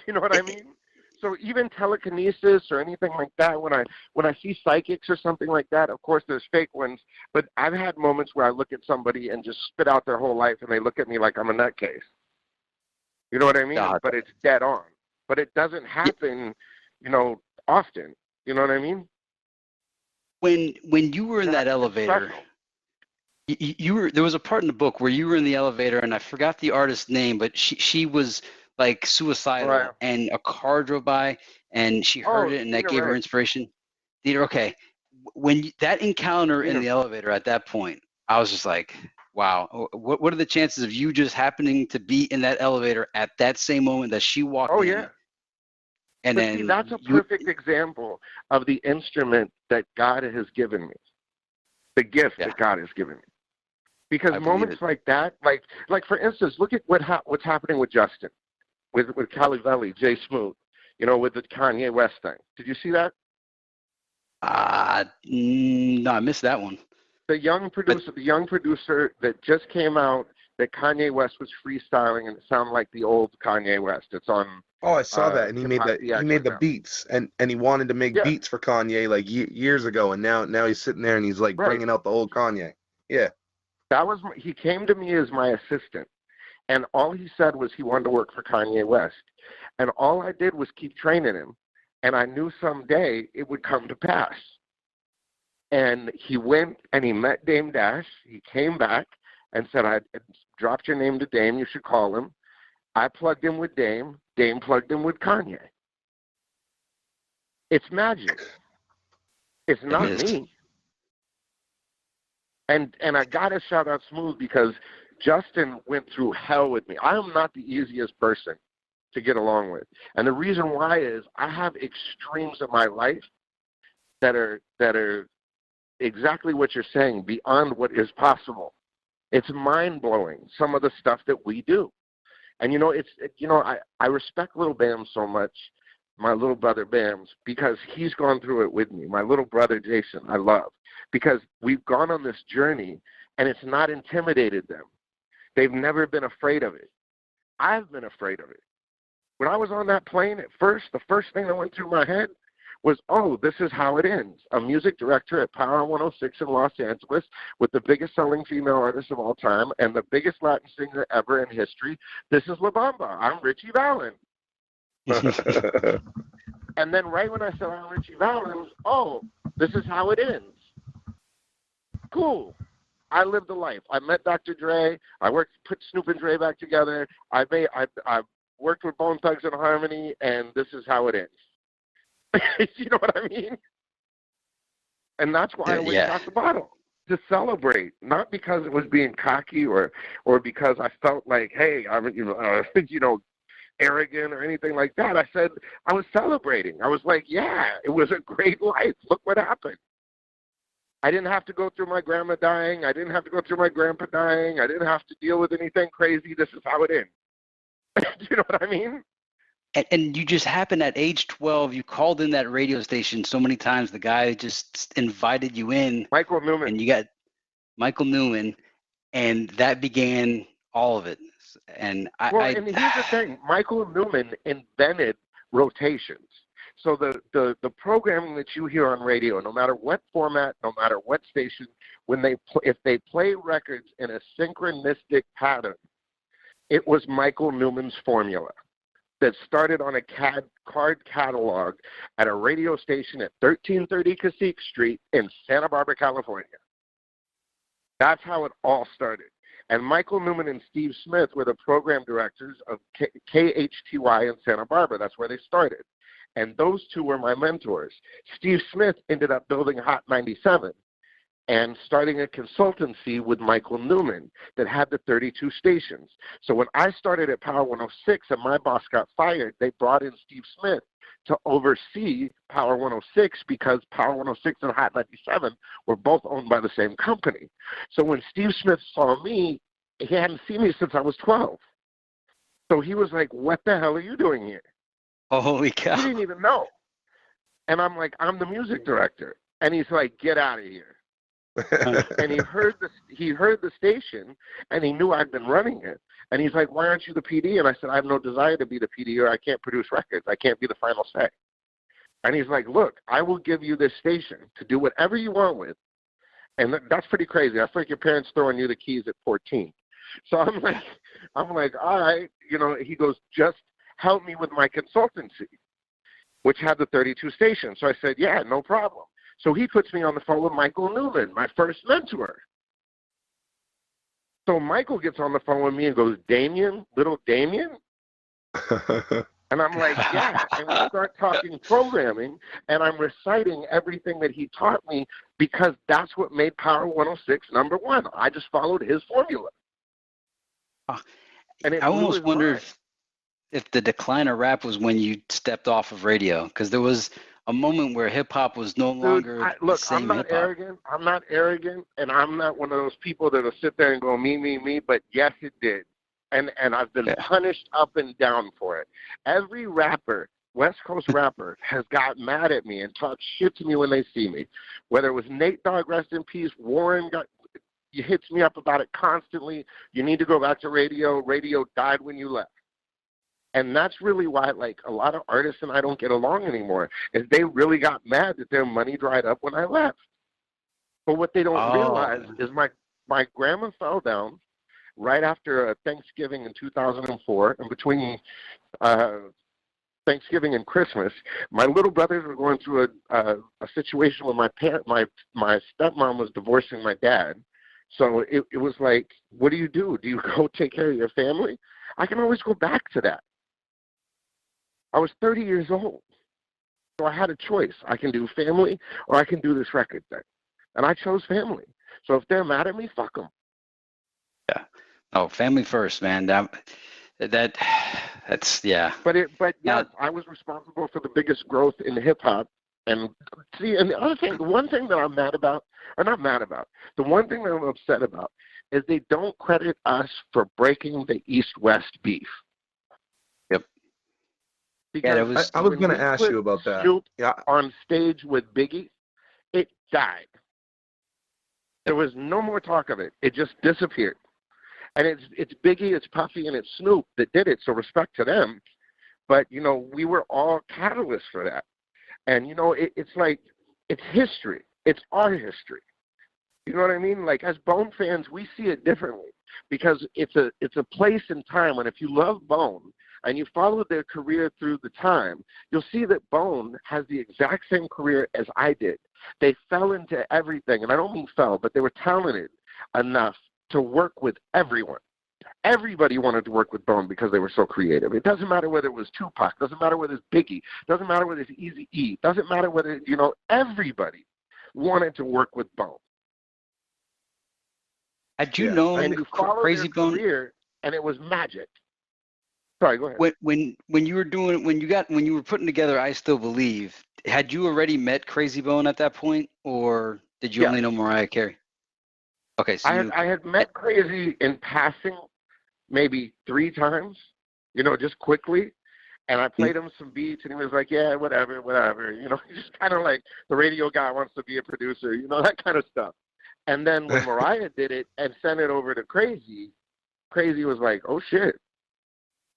You know what I mean? So even telekinesis or anything like that, when I see psychics or something like that, of course there's fake ones, but I've had moments where I look at somebody and just spit out their whole life and they look at me like I'm a nutcase. You know what I mean? But it's dead on. But it doesn't happen, often. You know what I mean? When you were in that elevator, there was a part in the book where you were in the elevator, and I forgot the artist's name, but she was like suicidal, right. And a car drove by, and she heard it, and that gave her inspiration. Okay, when that encounter in the elevator at that point, I was just like, wow. What are the chances of you just happening to be in that elevator at that same moment that she walked in? Oh, yeah. And then see, that's a perfect example of the instrument that God has given me, the gift that God has given me. Because moments like that, like for instance, look at what's happening with Justin, with Calivelli, Jay Smoot, with the Kanye West thing. Did you see that? No, I missed that one. The young producer that just came out that Kanye West was freestyling, and it sounded like the old Kanye West. It's on. Oh, I saw that, and he made the beats, and he wanted to make beats for Kanye like years ago, and now he's sitting there and he's like bringing out the old Kanye. Yeah. He came to me as my assistant, and all he said was he wanted to work for Kanye West, and all I did was keep training him, and I knew someday it would come to pass. And he went and he met Dame Dash. He came back and said, I dropped your name to Dame, you should call him. I plugged him with Dame. Dame plugged him with Kanye. It's magic. It's not me. And I got to shout out Smooth, because Justin went through hell with me. I am not the easiest person to get along with. And the reason why is I have extremes in my life that are exactly what you're saying, beyond what is possible. It's mind-blowing, some of the stuff that we do. And, I respect Little Bam so much, my little brother Bams, because he's gone through it with me. My little brother Jason, I love, because we've gone on this journey, and it's not intimidated them. They've never been afraid of it. I've been afraid of it. When I was on that plane at first, the first thing that went through my head was, this is how it ends. A music director at Power 106 in Los Angeles with the biggest selling female artist of all time and the biggest Latin singer ever in history. This is La Bamba. I'm Richie Valens. And then right when I said I'm Richie Valens, this is how it ends. Cool. I lived a life. I met Dr. Dre. I put Snoop and Dre back together. I worked with Bone Thugs and Harmony, and this is how it ends. You know what I mean? And that's why I went and got the bottle, to celebrate, not because it was being cocky or because I felt like, hey, I'm arrogant or anything like that. I said I was celebrating. I was like, it was a great life. Look what happened. I didn't have to go through my grandma dying. I didn't have to go through my grandpa dying. I didn't have to deal with anything crazy. This is how it ends. Do you know what I mean? And you just happened at age 12, you called in that radio station so many times, the guy just invited you in. Michael Newman. And you got Michael Newman, and that began all of it. And and here's the thing. Michael Newman invented rotations. So the programming that you hear on radio, no matter what format, no matter what station, if they play records in a synchronistic pattern, it was Michael Newman's formula that started on a card catalog at a radio station at 1330 Cacique Street in Santa Barbara, California. That's how it all started. And Michael Newman and Steve Smith were the program directors of KHTY in Santa Barbara. That's where they started. And those two were my mentors. Steve Smith ended up building Hot 97 and starting a consultancy with Michael Newman that had the 32 stations. So when I started at Power 106 and my boss got fired, they brought in Steve Smith to oversee Power 106 because Power 106 and Hot 97 were both owned by the same company. So when Steve Smith saw me, he hadn't seen me since I was 12. So he was like, "What the hell are you doing here?" Holy cow. He didn't even know. And I'm like, "I'm the music director." And he's like, "Get out of here." And he heard the station, and he knew I'd been running it. And he's like, "Why aren't you the PD?" And I said, "I have no desire to be the PD, or I can't produce records. I can't be the final say." And he's like, "Look, I will give you this station to do whatever you want with." And that's pretty crazy. I feel like your parents throwing you the keys at 14. So I'm like, all right. He goes, "Just help me with my consultancy," which had the 32 stations. So I said, "Yeah, no problem." So he puts me on the phone with Michael Newman, my first mentor. So Michael gets on the phone with me and goes, "Damien, little Damien?" And I'm like, "Yeah." And we start talking programming, and I'm reciting everything that he taught me because that's what made Power 106 number one. I just followed his formula. And I almost wonder if the decline of rap was when you stepped off of radio, because there was a moment where hip hop was no longer the same I'm not hip-hop. arrogant. I'm not arrogant, and I'm not one of those people that'll sit there and go me. But yes, it did, and I've been punished up and down for it. Every rapper, West Coast rapper, has got mad at me and talked shit to me when they see me. Whether it was Nate Dogg, rest in peace, Warren hits me up about it constantly. You need to go back to radio. Radio died when you left. And that's really why, like, a lot of artists and I don't get along anymore, is they really got mad that their money dried up when I left. But what they don't realize is my grandma fell down right after Thanksgiving in 2004, and between Thanksgiving and Christmas, my little brothers were going through a situation where my stepmom was divorcing my dad. So it was like, what do? Do you go take care of your family? I can always go back to that. I was 30 years old, so I had a choice. I can do family or I can do this record thing. And I chose family. So if they're mad at me, fuck them. Yeah. Oh, family first, man. That's yeah. But yes, I was responsible for the biggest growth in hip hop. And see, and the one thing that I'm mad about, or not mad about, the one thing that I'm upset about is they don't credit us for breaking the East-West beef. Yep. Because I was going to ask you about that. Snoop on stage with Biggie, it died. There was no more talk of it. It just disappeared. And it's Biggie, it's Puffy, and it's Snoop that did it, so respect to them. But, we were all catalysts for that. And, it's like, it's history. It's our history. You know what I mean? Like, as Bone fans, we see it differently because it's a place and time when if you love Bone and you followed their career through the time, you'll see that Bone has the exact same career as I did. They fell into everything, and I don't mean fell, but they were talented enough to work with everyone. Everybody wanted to work with Bone because they were so creative. It doesn't matter whether it was Tupac, doesn't matter whether it's Biggie, doesn't matter whether it's Eazy-E, doesn't matter whether, everybody wanted to work with Bone. Had you known and you follow Crazy their Bone career, and it was magic. Sorry, go ahead. when you were putting together I Still Believe, had you already met Crazy Bone at that point, or did you only know Mariah Carey? Okay, so I had met Crazy in passing maybe 3 times, just quickly. And I played him some beats, and he was like, yeah, whatever. He's just kind of like the radio guy wants to be a producer, that kind of stuff. And then when Mariah did it and sent it over to Crazy, Crazy was like, oh, shit.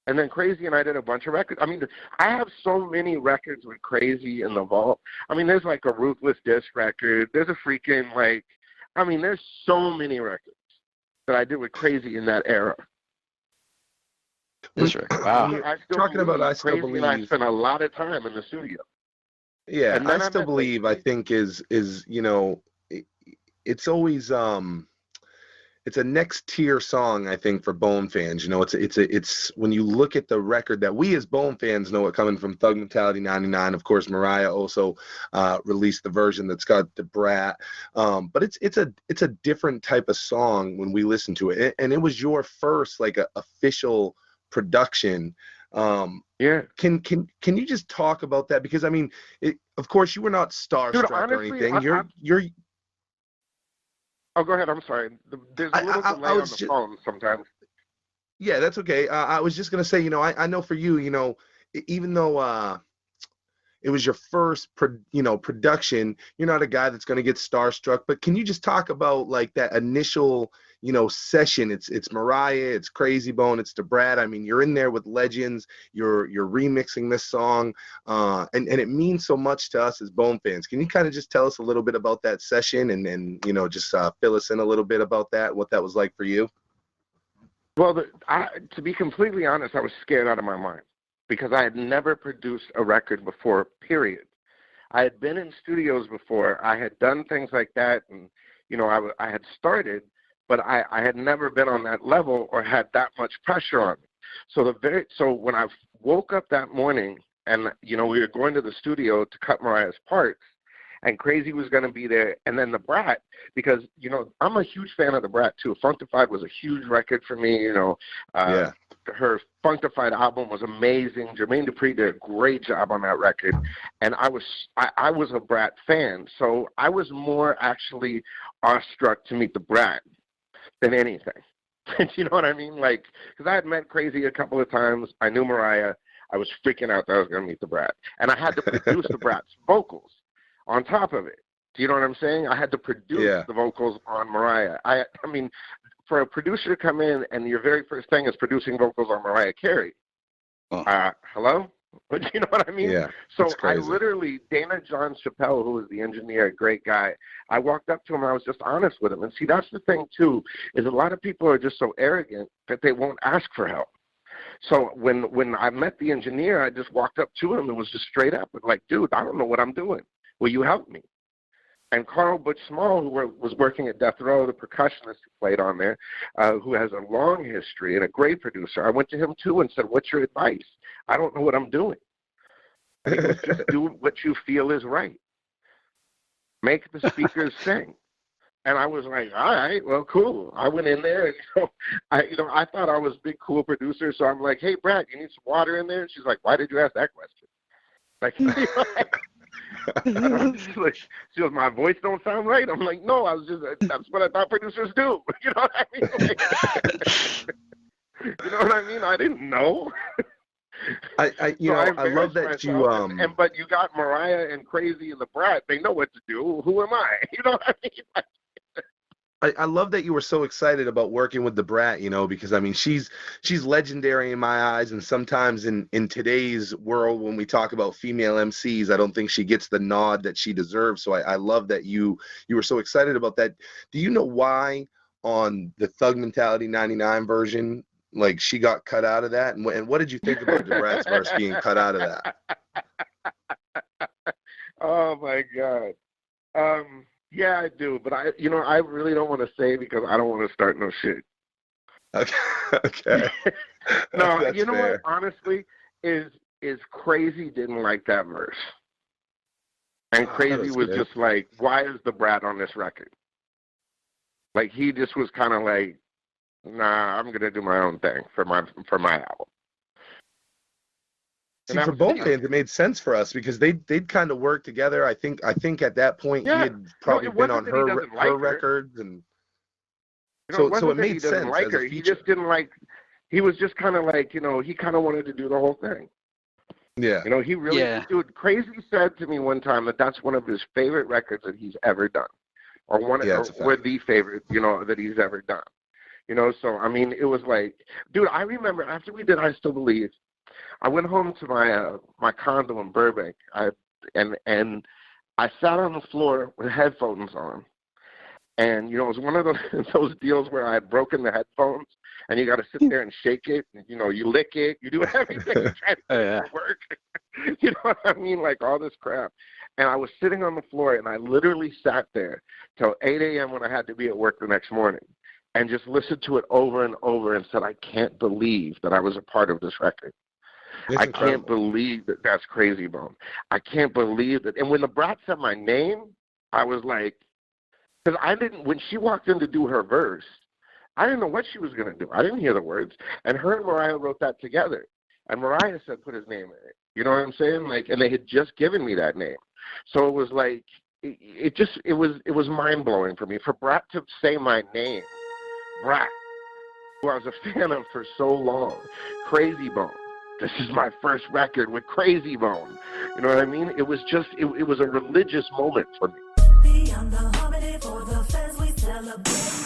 And then Crazy and I did a bunch of records. I mean, I have so many records with Crazy in the vault. I mean, there's like a Ruthless Disc record. There's a freaking there's so many records that I did with Crazy in that era. This record, wow. Talking about I Still Believe. And I spent a lot of time in the studio. Yeah, I Still Believe, I think is it's always it's a next tier song, I think, for Bone fans. You know, it's when you look at the record that we as Bone fans know it coming from Thug Mentality 99. Of course, Mariah also released the version that's got the Brat. But it's a different type of song when we listen to it. And it was your first like official production. Yeah. Can you just talk about that? Because I mean, of course you were not starstruck, Dude, honestly, or anything. You're Oh, go ahead. I'm sorry. There's a little delay on the phone sometimes. Yeah, that's okay. I was just gonna say, you know, I know for you, you know, even though it was your first production, you're not a guy that's gonna get starstruck. But can you just talk about like that initial, you know, session? It's Mariah, it's Crazy Bone, it's the Brat. I mean, you're in there with legends. You're remixing this song, and it means so much to us as Bone fans. Can you kind of just tell us a little bit about that session, and you know, just fill us in a little bit about that, what that was like for you? Well, to be completely honest, I was scared out of my mind because I had never produced a record before, period. I had been in studios before. I had done things like that, and, you know, I had started, but I had never been on that level or had that much pressure on me. So when I woke up that morning and, you know, we were going to the studio to cut Mariah's parts, and Crazy was going to be there, and then the Brat, because, you know, I'm a huge fan of the Brat, too. Funkified was a huge record for me, you know. Yeah. Her Funkified album was amazing. Jermaine Dupri did a great job on that record, and I was a Brat fan, so I was more actually awestruck to meet the Brat than anything. You know what I mean? Like, because I had met Crazy a couple of times. I knew Mariah. I was freaking out that I was going to meet the Brat, and I had to produce the Brat's vocals on top of it. Do you know what I'm saying? I had to produce the vocals on Mariah. I mean, for a producer to come in and your very first thing is producing vocals on Mariah Carey. Hello? You know what I mean? Yeah. So I literally, Dana John Chappelle, who was the engineer, great guy, I walked up to him and I was just honest with him. And see, that's the thing too, is a lot of people are just so arrogant that they won't ask for help. So when I met the engineer, I just walked up to him and was just straight up like, dude, I don't know what I'm doing. Will you help me? And Carl Butch Small, who was working at Death Row, the percussionist who played on there, who has a long history and a great producer, I went to him too and said, what's your advice? I don't know what I'm doing. And he goes, just do what you feel is right. Make the speakers sing. And I was like, all right, well, cool. I went in there, and I thought I was a big, cool producer, so I'm like, hey, Brat, you need some water in there? And she's like, why did you ask that question? Like, she goes, my voice don't sound right. I'm like, no, that's what I thought producers do. You know what I mean? Like, you know what I mean? I didn't know. I love that myself, you but you got Mariah and Crazy and the Brat. They know what to do. Who am I? You know what I mean? I love that you were so excited about working with the Brat, you know, because I mean she's legendary in my eyes, and sometimes in today's world when we talk about female MCs, I don't think she gets the nod that she deserves. So I love that you were so excited about that. Do you know why on the Thug Mentality 99 version, like, she got cut out of that, and what did you think about the Brat's verse being cut out of that? Oh my God. Yeah, I do, but I really don't want to say because I don't want to start no shit. Okay. No, That's you know fair. what? Honestly, is Crazy didn't like that verse, and Crazy was good. just like, "Why is the Brat on this record?" Like he just was kind of like, "Nah, I'm gonna do my own thing for my album." See, for Bone fans, it made sense for us because they'd kind of work together. I think at that point he had probably been on her records, and so it made sense. Didn't like her. He just didn't like. He was just kind of like, you know, he kind of wanted to do the whole thing. Yeah. You know, he really, dude. Crazy said to me one time that that's one of his favorite records that he's ever done, or the favorite, you know, that he's ever done. You know, so I mean, it was like, dude, I remember after we did I Still Believe, I went home to my condo in Burbank, and I sat on the floor with headphones on, and you know, it was one of those deals where I had broken the headphones, and you got to sit there and shake it, and, you know, you lick it, you do everything to try to make it work. You know what I mean? Like all this crap. And I was sitting on the floor, and I literally sat there till 8 a.m. when I had to be at work the next morning. and just listened to it over and over and said, I can't believe that I was a part of this record. It's I incredible. can't believe that that's Crazy Bone. I can't believe that. And when the Brat said my name, I was like, because when she walked in to do her verse, I didn't know what she was going to do. I didn't hear the words. And her and Mariah wrote that together. And Mariah said, put his name in it. You know what I'm saying? Like, and they had just given me that name. So it was like, it was mind blowing for me. For Brat to say my name, Brat, who I was a fan of for so long, Crazy Bone. This is my first record with Crazy Bone. You know what I mean? It was just, it was a religious moment for me. Beyond the harmony for the fans we celebrate.